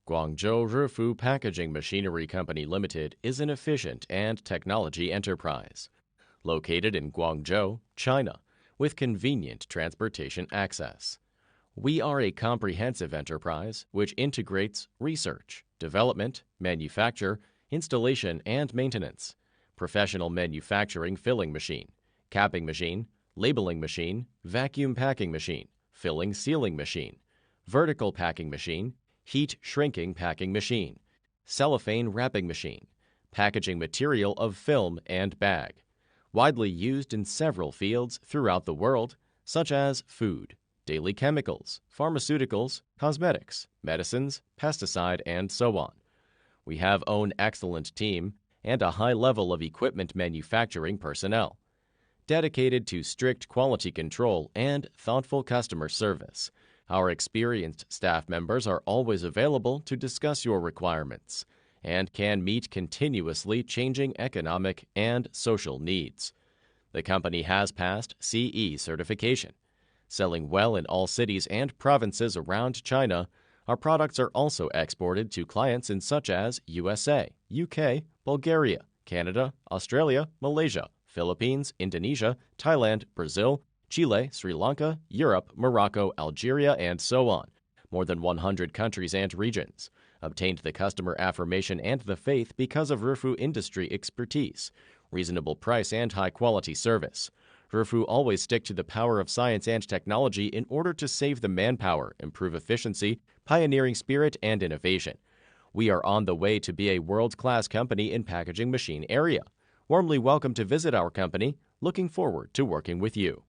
Guangzhou Rifu Packaging Machinery Company Limited is an efficient and technology enterprise located in Guangzhou, China, with convenient transportation access. We are a comprehensive enterprise which integrates research, development, manufacture, installation, and maintenance, professional manufacturing filling machine, capping machine, labeling machine, vacuum packing machine, filling sealing machine, vertical packing machine, heat shrinking packing machine, cellophane wrapping machine, packaging material of film and bag, widely used in several fields throughout the world, such as food, daily chemicals, pharmaceuticals, cosmetics, medicines, pesticide, and so on. We have an excellent team and a high level of equipment manufacturing personnel, dedicated to strict quality control and thoughtful customer service. Our experienced staff members are always available to discuss your requirements and can meet continuously changing economic and social needs. The company has passed CE certification. Selling well in all cities and provinces around China, our products are also exported to clients in such as USA, UK, Bulgaria, Canada, Australia, Malaysia, Philippines, Indonesia, Thailand, Brazil, Chile, Sri Lanka, Europe, Morocco, Algeria, and so on. More than 100 countries and regions. Obtained the customer affirmation and the faith because of Rifu industry expertise, reasonable price, and high-quality service. Rifu always stick to the power of science and technology in order to save the manpower, improve efficiency, pioneering spirit, and innovation. We are on the way to be a world-class company in packaging machine area. Warmly welcome to visit our company. Looking forward to working with you.